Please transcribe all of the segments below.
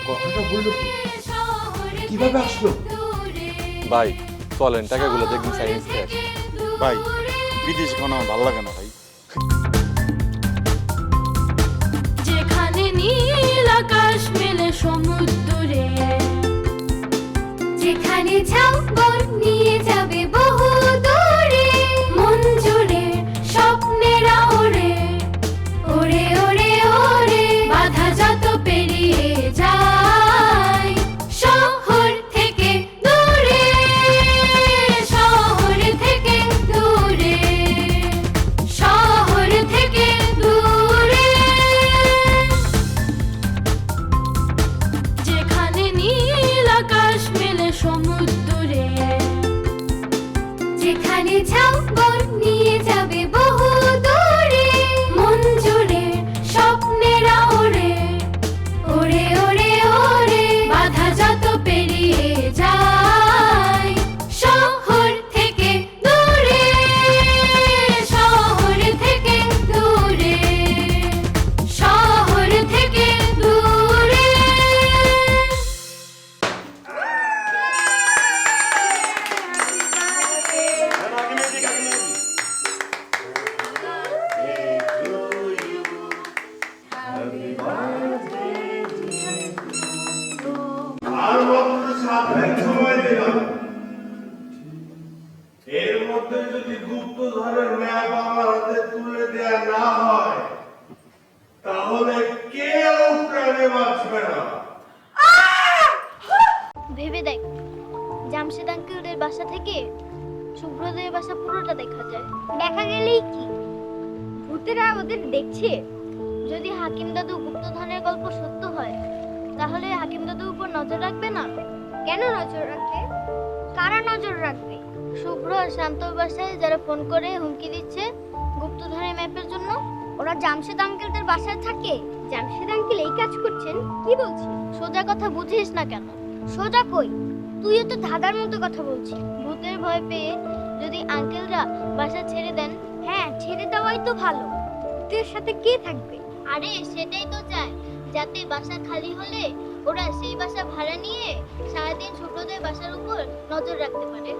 কথাটা বললো কি? কিভাবে আসলো? ভাই চলেন টাকাগুলো দেখবেন সাইন্স খেয়ে আসি। ভাই বিদেশ খাওয়া আমার ভালো লাগে না ভাই। যেখানে নীল আকাশ মেলে সমুদ্রে, যেখানে ঝাউবন নিয়ে যাবে বহু দূরে, মন জুড়ে স্বপ্নেরা ওড়ে ওড়ে ওড়ে ওড়ে, বাধা যত পেরিয়ে যায় শহর থেকে দূরে, শহর থেকে দূরে, শহর থেকে দূরে। যেখানে নীল আকাশ মেলে সমুদ্রে, যেখানে ঝাউবন নিয়ে যাবে বহু দূরে, মন জুড়ে স্বপ্নেরা ওড়ে ওড়ে ওড়ে ওড়ে, বাধা যত পেরিয়ে যায় শহর থেকে দূরে, শহর থেকে দূরে, শহর থেকে দূরে। আর মাত্র 7 দিন সময় দিলাম। এর মধ্যে যদি গুপ্তধনের ম্যাপ আমার হাতে তুলে দেয়া না হয়, তাহলে কেউ প্রাণে বাঁচবে না। ভেবে দেখ, জামশেদ আঙ্কেলদের বাসা থেকে শুভ্রদের বাসা পুরোটা দেখা যায়। দেখা গেলেই কি ভূতেরা ওদের দেখছে? যদি হাকিম দাদু গুপ্তধনের গল্প সত্য হয়, তাহলে হাকিম দাদুর উপর নজর রাখবে না? কেন নজর রাখবে? কারা নজর রাখবে? শুভ্র আর শান্তর বাসায় যারা ফোন করে হুমকি দিচ্ছে গুপ্তধনের ম্যাপের জন্য, ওরা জামশেদ আঙ্কেলদের বাসায় থাকে। জামশেদ আঙ্কেল এই কাজ করছেন? কি বলছিস? সোজা কথা বুঝিস না কেন? সোজা কই? তুইও তো ধাঁধার মতো কথা বলছিস। ভূতের ভয় পেয়ে যদি আঙ্কেলরা বাসা ছেড়ে দেন, হ্যাঁ ছেড়ে দেওয়াই তো ভালো। ভূতের সাথে কে থাকবে? আরে সেটাই তো চায়, যাতে বাসা খালি হলে ওরা সেই বাসা ভাড়া নিয়ে সারাদিন শুভ্রদের বাসার উপর নজর রাখতে পারে।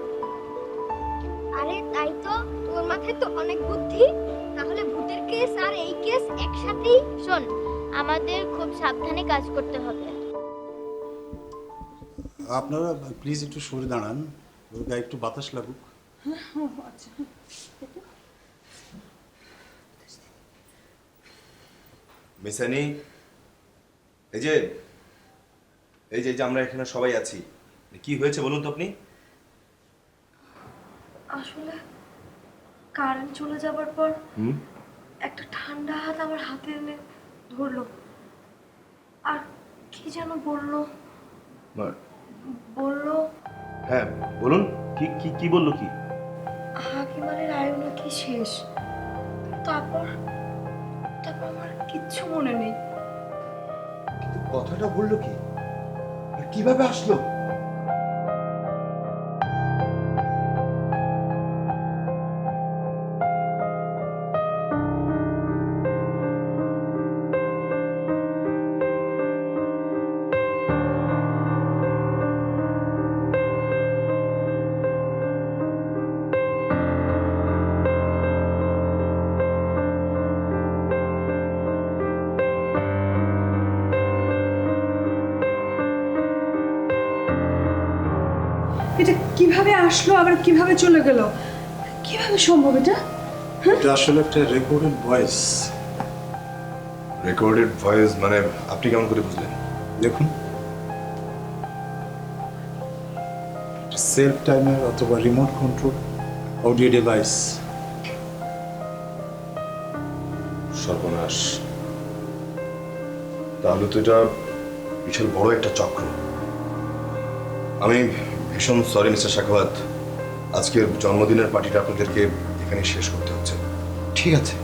আরে তাই তো, তোর মাথায় তো অনেক বুদ্ধি। তাহলে ভূতের কেস আর এই কেস একসাথেই। শোন, আমাদের খুব সাবধানে কাজ করতে হবে। আপনারা প্লিজ একটু সরে দাঁড়ান, ওর গায়ে একটু বাতাস লাগুক। মিসানি, এই যে এই যে আমরা এখানে সবাই আছি, কি হয়েছে বলুন তো আপনি? আসলে কারেন্ট চলে যাবার পর একটা ঠান্ডা হাত আমার হাতে এনে ধরলো, আর কি যেন বললো। হ্যাঁ বলুন, কি কি কি বললো? কি হাকিমানের আয়ু নাকি শেষ। তারপর তারপর আমার কিচ্ছু মনে নেই। কিন্তু কথাটা বললো কি? আর কিভাবে আসলো? এটা কিভাবে আসলো, আবার কিভাবে চলে গেল? কিভাবে সম্ভব এটা? এটা আসলে একটা রেকর্ডেড ভয়েস। রেকর্ডেড ভয়েস মানে আপনি কেমন করে বুঝলেন? দেখুন, সেলফ টাইমার অথবা রিমোট কন্ট্রোল অডিও ডিভাইস। সর্বনাশ, তাহলে তো এটা বিশাল বড় একটা চক্র। আমি ভীষণ সরি মিস্টার শাখাওয়াত, আজকের জন্মদিনের পার্টিটা আপনাদেরকে এখানে শেষ করতে হচ্ছে। ঠিক আছে,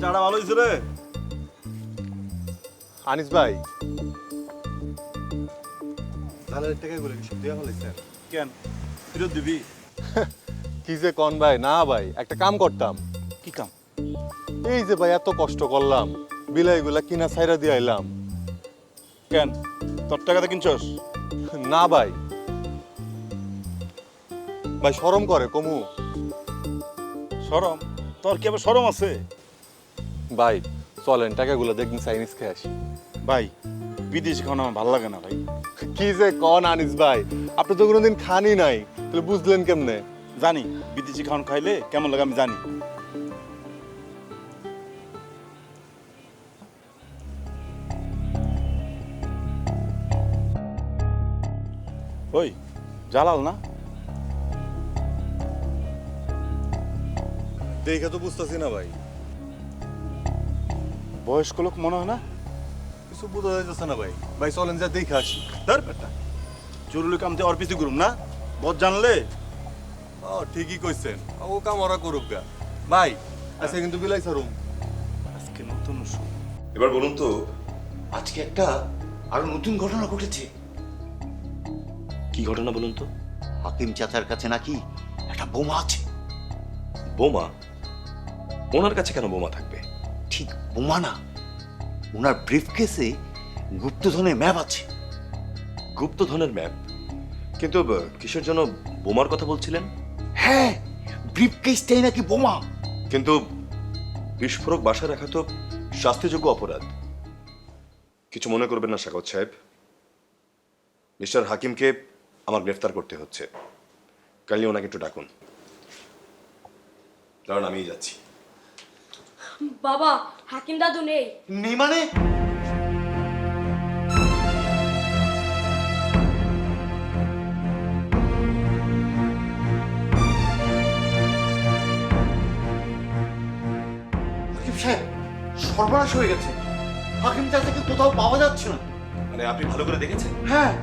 চাটা ভালো হয়েছে রে। আনিস ভাই, দালালের টাকাগুলো কি সব দেওয়া হলে স্যার? কেন ফেরত দিবি? কি যে কন ভাই, না ভাই একটা কাম করতাম। কি কাম? এই যে ভাই এত কষ্ট করলাম, বিলাইগুলা কিনা ছাইরা দিয়ে আইলাম। কেন, তোর টাকাতে কিনছস? না ভাই, ভাই শরম করে কমু। শরম? তোর কি আবার শরম আছে? ভাই চলেন টাকাগুলো দেখুন চাইনিজ খেয়ে আসি। ভাই বিদেশি খাওয়া আমার ভালো লাগে না ভাই। কি যে কন আনিস ভাই, আপনি তো কোনোদিন খানই নাই, তাহলে বুঝলেন কেমনে? জানি বিদেশি খাওয়ান খাইলে কেমন লাগে আমি জানি। ওই জালাল না? দেখে তো বুঝতেছি না ভাই, বয়স্ক লোক মনে হয় না? কিছু বোঝা যাচ্ছে না ভাই। ভাই চলেন যা দেখে আসি। ধর বেটা, জরুরি কামতে ওর পিছু করুম না, বদ জানলে। ও ঠিকই কইছেন, ও কাম ওরা করুক গা। ভাই আচ্ছা কিন্তু বিলাই সারুম। আজকে নতুন শুরু। এবার বলুন তো, আজকে একটা আরো নতুন ঘটনা ঘটেছে। কি ঘটনা বলুন তো? হাকিম চাচার কাছে নাকি একটা বোমা আছে। বোমা? ওনার কাছে কেন বোমা থাকবে? ঠিক বোমা না, ওনার ব্রিফকেসে গুপ্তধনের ম্যাপ আছে। গুপ্তধনের ম্যাপ? কিন্তু কিসের জন্য বোমার কথা বলছিলেন? হ্যাঁ, ব্রিফকেসটাই নাকি বোমা। কিন্তু বিস্ফোরক বাসায় রাখা তো শাস্তিযোগ্য অপরাধ। কিছু মনে করবেন না সাকাওয়াত সাহেব, মিস্টার হাকিমকে আমার গ্রেফতার করতে হচ্ছে। কাইন্ডলি ওনাকে একটু ডাকুন। কারণ আমিই যাচ্ছি। বাবা, হাকিম দাদু নেই। নেই মানে? হাকিম সাহেব, সর্বনাশ হয়ে গেছে। হাকিম চাচাকে কোথাও পাওয়া যাচ্ছে না। মানে আপনি ভালো করে দেখেছেন? হ্যাঁ,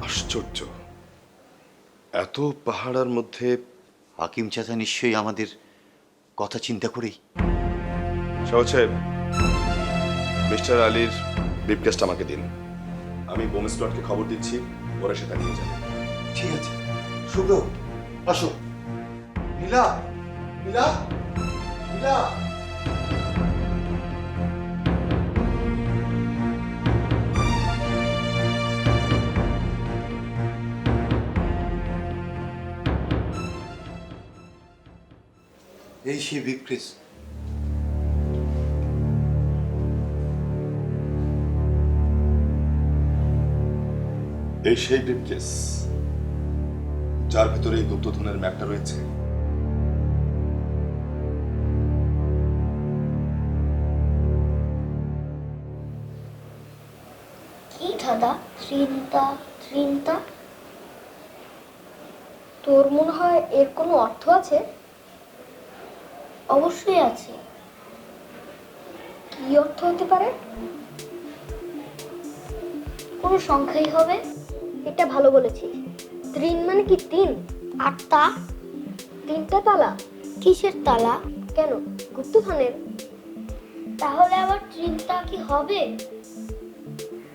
আশ্চর্য, এত পাহাড়ের মধ্যে। হাকিম চাচা নিশ্চয়ই আমাদের কথা চিন্তা করেই। সাকাওয়াত সাহেব, মিস্টার আলীর ব্রিফকেসটা আমাকে দিন। আমি বোম স্কোয়াডকে খবর দিচ্ছি, ওরা সেটা নিয়ে যাবে। ঠিক আছে। শুভ, আসো। নীলা, নীলা, নীলা। এই সেই ব্রিফকেস। এই সেই ব্রিফকেস যার ভিতরে এই গুপ্তধনের ম্যাপটা রয়েছে। কি দাদা, ত্রিনতা ত্রিনতা? তোর মনে হয় এর কোনো অর্থ আছে? অবশ্যই আছে। কি অর্থ হতে পারে? কোনো সংখ্যাই হবে। এটা ভালো বলেছিস। ত্রিন মানে কি তিন? আর তা? তিনটা তালা। কিসের তালা? কেন, গুপ্তধনের? তাহলে আবার ত্রিনতা কি হবে?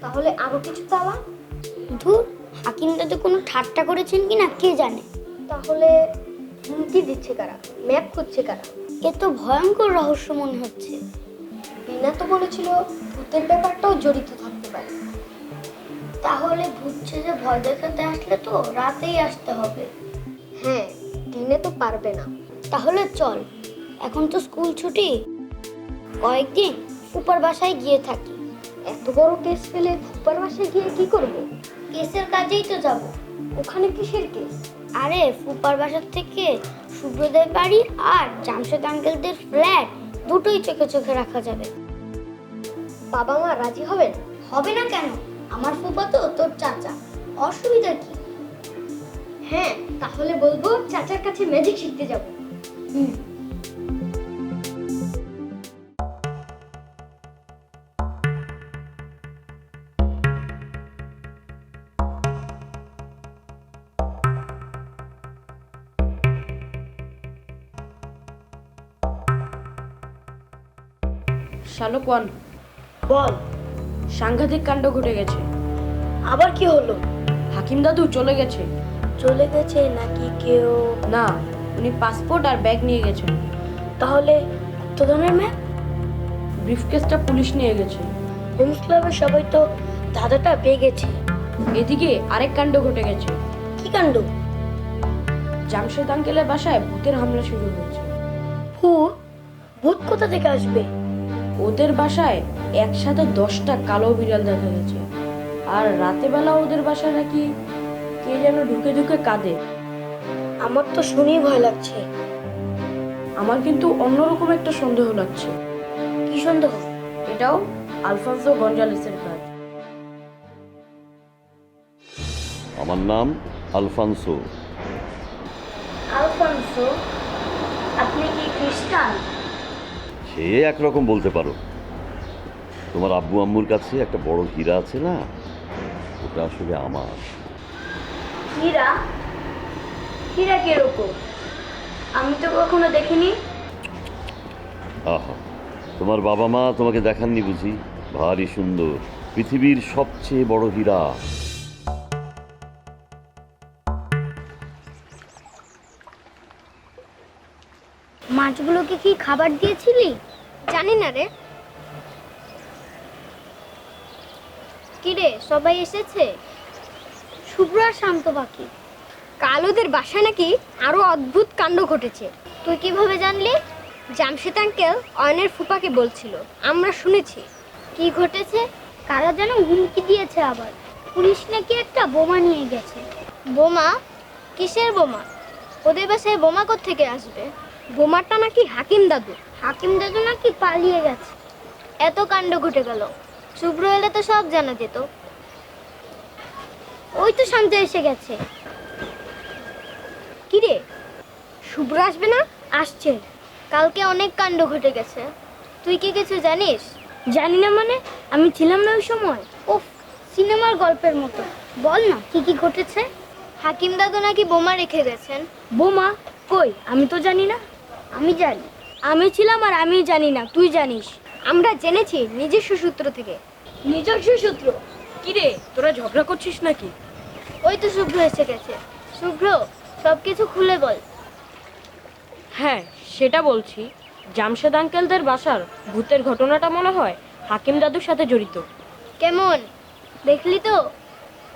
তাহলে আরো কিছু তালা? ধুর, হাকিম দাদু কোনো ঠাট্টা করেছেন কিনা কে জানে। তাহলে হুমকি দিচ্ছে কারা? ম্যাপ খুঁজছে কারা? এ তো ভয়ঙ্কর রহস্য মনে হচ্ছে। বিনা তো বলেছিল ভূতের ব্যাপারটাও জড়িত থাকতে পারে। তাহলে ভূত সেজে ভয় দেখাতে আসলে তো রাতেই আসতে হবে। হ্যাঁ, দিনে তো পারবে না। তাহলে চল, এখন তো স্কুল ছুটি, কয়েকদিন ফুপার বাসায় গিয়ে থাকি। এত বড় কেস ফেলে ফুপার বাসায় গিয়ে কি করব? কেসের কাজেই তো যাব। ওখানে কিসের কেস? আরে ফুপার বাসার থেকে সুব্রদের বাড়ি আর জামশেদ আঙ্কেলদের ফ্ল্যাট দুটোই চোখে চোখে রাখা যাবে। বাবা মা রাজি হবেন? হবে না কেন, আমার ফুপা তো তোর চাচা, অসুবিধা কি? হ্যাঁ, তাহলে বলবো চাচার কাছে ম্যাজিক শিখতে যাব। শালক ওয়ান, বল। সাংঘাতিক কাণ্ড ঘটে গেছে। আবার কি হলো? হাকিম দাদু চলে গেছে। চলে গেছে নাকি কেউ? না, উনি পাসপোর্ট আর ব্যাগ নিয়ে গেছেন। তাহলে গুপ্তধনের ম্যাপ? ব্রিফকেসটা পুলিশ নিয়ে গেছে। হোমস ক্লাবের সবাই তো ধাঁধাটা পেয়ে গেছে। এদিকে আরেক কাণ্ড ঘটে গেছে। কি কাণ্ড? জামশেদ আঙ্কেলের বাসায় ভূতের হামলা শুরু হয়েছে। ভূত? ভূত কোথা থেকে আসবে? ওদের বাসায় একসাথে 10টা কালো বিড়াল দেখা গেছে। আর রাতে বেলা ওদের বাসায় নাকি কে যেন ঢুকে ঢুকে কাঁদে। আমার তো শুনেই ভয় লাগছে। আমার কিন্তু অন্যরকম একটা সন্দেহ লাগছে। কি সন্দেহ? এটাও আলফান্সো গঞ্জালেসের কাজ। আমার নাম আলফান্সো। আলফান্সো, আপনি কি খ্রিস্টান? সে একরকম বলতে পারো। তোমার আব্বু আম্মুর কাছে একটা বড় হীরা আছে না, ওটা আসলে আমার। হীরা? হীরা কিরকম? আমি তো কখনো দেখিনি। আহা, তোমার বাবা মা তোমাকে দেখাননি বুঝি? ভারী সুন্দর, পৃথিবীর সবচেয়ে বড় হীরা। মাছগুলোকে কি খাবার দিয়েছিলি? জানি না রে। কিরে, সবাই এসেছে? শুভ্র আর শান্ত বাকি। কালোদের বাসায় নাকি আরো অদ্ভুত কাণ্ড ঘটেছে। তুই কিভাবে জানলি? জামশেদ আঙ্কেল অয়নের ফুপাকে বলছিল, আমরা শুনেছি। কি ঘটেছে? কারা যেন হুমকি দিয়েছে আবার। পুলিশ নাকি একটা বোমা নিয়ে গেছে। বোমা? কিসের বোমা? ওদের বাসায় বোমা কোত্থেকে আসবে? বোমাটা নাকি হাকিম দাদু। হাকিম দাদু নাকি পালিয়ে গেছে। এত কাণ্ড ঘটে গেল, শুভ্র এলে তো সব জানা যেত। ওই তো শান্ত এসে গেছে। কিরে, শুভ্র আসবে না? আসছে। কালকে অনেক কাণ্ড ঘটে গেছে। তুই কি কিছু জানিস? জানি না মানে? আমি ছিলাম না ওই সময়। ওফ, সিনেমার গল্পের মতো। বল না কি কি ঘটেছে। হাকিম দাদু নাকি বোমা রেখে গেছেন। বোমা? কই, আমি তো জানি না। আমি জানি। আমি ছিলাম আর আমি জানি না, তুই জানিস। আমরা জেনেছি নিজস্ব সূত্র থেকে। নিজস্ব সূত্র? কিরে, তোরা ঝগড়া করছিস নাকি? ওই তো শুভ্র এসে গেছে। শুভ্র, সবকিছু খুলে বল। হ্যাঁ, সেটা বলছি। জামশেদ আঙ্কেলদের বাসার ভূতের ঘটনাটা মনে হয় হাকিম দাদুর সাথে জড়িত। কেমন দেখলি তো?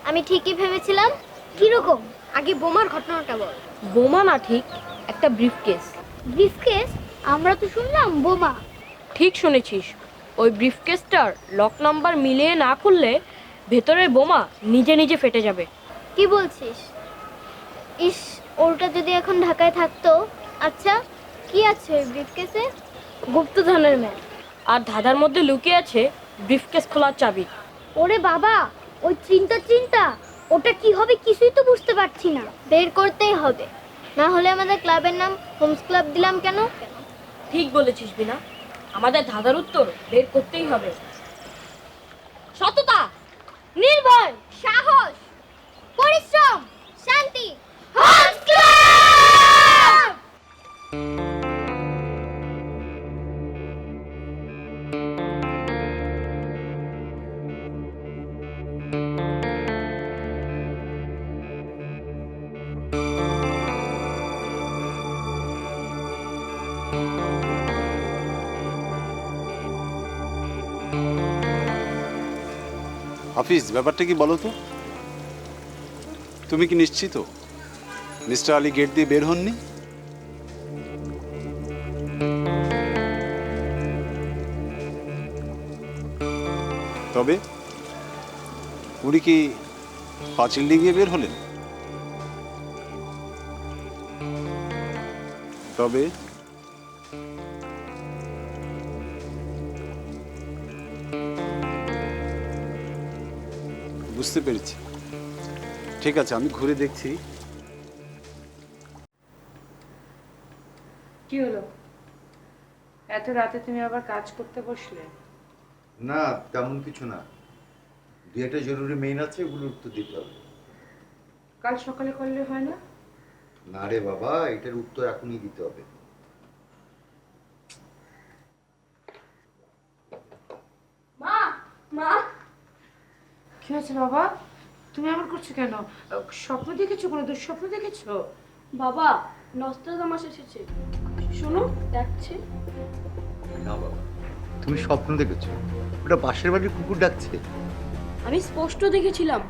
আমি ঠিকই ভেবেছিলাম। কিরকম? আগে বোমার ঘটনাটা বল। বোমা না, ঠিক একটা ব্রিফকেস। ব্রিফকেস? আমরা তো শুনলাম বোমা। ঠিক শুনেছিস। ওই ব্রিফকেসটার লক নাম্বার মিলিয়ে না খুললে ভেতরের বোমা নিজে নিজে ফেটে যাবে। কি বলছিস? ইস, ওটা যদি এখন ঢাকায় থাকতো। আচ্ছা, কি আছে ওই ব্রিফকেসে? গুপ্তধনের ম্যাপ। আর ধাঁধার মধ্যে লুকিয়ে আছে ব্রিফকেস খোলার চাবি। ওরে বাবা, ওই চিন্তা ওটা কি হবে কিছুই তো বুঝতে পারছি না। বের করতেই হবে, না হলে আমাদের ক্লাবের নাম হোমস ক্লাব দিলাম কেন? ঠিক বলেছিস বিনা, আমাদের ধাঁধার উত্তর বের করতেই হবে। সততা, নির্ভয়, সাহস, পরিশ্রম, শান্তি, হোমস ক্লাব! হাফিজ, ব্যাপারটা কি বলো তো? তুমি কি নিশ্চিত মিস্টার আলী গেট দিয়ে বের হননি? তবে উনি কি পাঁচিল ডিঙিয়ে বের হলেন? তবে বুঝতে পেরেছি। ঠিক আছে, আমি ঘুরে দেখছি। কি হলো, এত রাতে তুমি আবার কাজ করতে বসলে? না, তেমন কিছু না। দু একটা জরুরি মেইল আছে, ওগুলোর উত্তর দিতে হবে। কাল সকালে করলে হয় না? না রে বাবা, এটার উত্তর এখনই দিতে হবে। মা, মা, কি হয়েছে বাবা? তুমি এমন করছো কেন? স্বপ্ন দেখেছো? কোনো দুঃস্বপ্ন দেখেছো? বাবা নস্ট্রাদামাস এসেছে, শোনো ডাকছে। না বাবা, তুমি স্বপ্ন দেখেছো? ওটা পাশের বাড়ির কুকুর ডাকছে। আমি স্পষ্ট দেখেছিলাম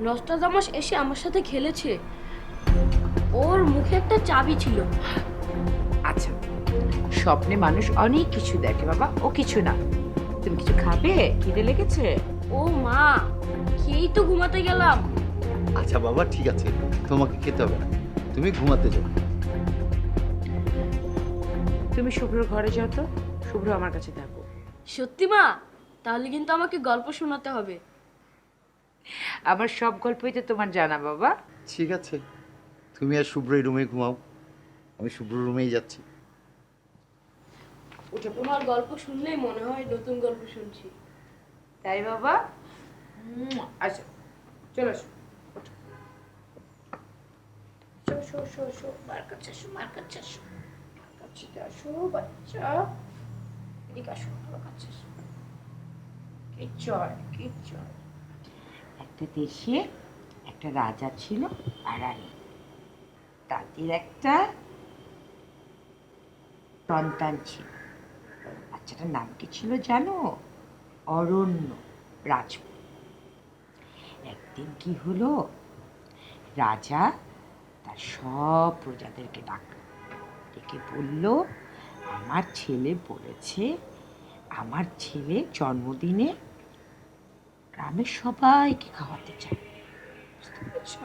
নস্ট্রাদামাস এসে আমার সাথে খেলেছে। ওর মুখে একটা চাবি ছিল। আচ্ছা, স্বপ্নে মানুষ অনেক কিছু দেখে বাবা, ও কিছু না। তুমি কিছু খাবে? খিদে লেগেছে? ও মা, খেয়েই তো ঘুমাতে গেলাম। আচ্ছা বাবা, ঠিক আছে, তোমাকে খেতে হবে না, তুমি ঘুমাতে যাও। তুমি শুভ্রর ঘরে যাও তো, শুভ্র আমার কাছে থাকো। সত্যি মা? তাহলে কিন্তু আমাকে গল্প শোনাতে হবে। আমার সব গল্পই তো তোমার জানা বাবা। ঠিক আছে, তুমি আর শুভ্র এই রুমে ঘুমাও, আমি শুভ্র রুমেই যাচ্ছি। তোমার গল্প শুনলেই মনে হয় নতুন গল্প শুনছি। তাই বাবা? আচ্ছা চলো আসো, ওঠো। শো শো শো শো, মার কাছে আসো, মার কাছে আসো, মার কাছে আসো বাচ্চা, এদিকে আসো, আমার কাছে আসো। কি জয়, কি জয়। একটা দেশে একটা রাজা ছিল আর রানী। তাদের একটা সন্তান ছিল। বাচ্চাটার নাম কি ছিল জানো? অরণ্য রাজপুত। একদিন কি হলো, রাজা তার সব প্রজাদেরকে ডাকলো, ডেকে বলল, আমার ছেলে বলেছে আমার ছেলে জন্মদিনে গ্রামের সবাইকে খাওয়াতে চায়। বুঝতে পেরেছো?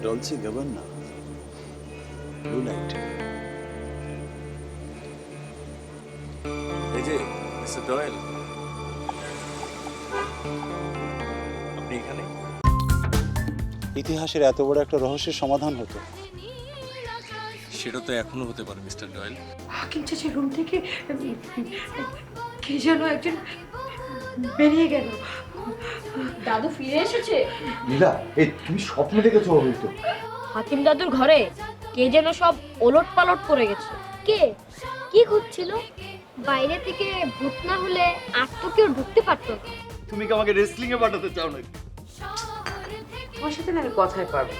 ডলসে গাবান্না, ব্লু লাইট। এই যে মিস্টার ডয়েল, আপনি এখানে? ইতিহাসের এত বড় একটা রহস্যের সমাধান হতো। সেটা তো এখনো হতে পারে মিস্টার ডয়েল। হাকিম চাচার রুম থেকে কে যেন একজন বেরিয়ে গেল। দাদু ফিরে এসেছে। লীলা, এই তুমি স্বপ্ন দেখেছো হয়তো। হাকিম দাদুর ঘরে কে যেন সব ওলট পালট করে গেছে। কে? কি ঘুরছিল? বাইরে থেকে ভূত না হলে আর তো কেউ ঢুকতে পারতো না। তুমি কি আমাকে রেসলিং এ পাঠাতে চাও নাকি? তোমার সাথে না আমি কথায় পারবো।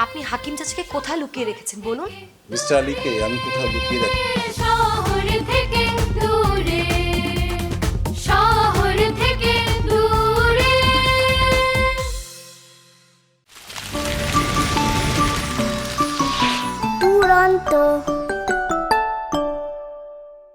আপনি হাকিম চাচাকে কোথায় লুকিয়ে রেখেছেন বলুন? মিস্টার আলীকে আমি কোথাও লুকিয়ে রাখি। শহর থেকে দূরে, শহর থেকে দূরে। দুরন্ত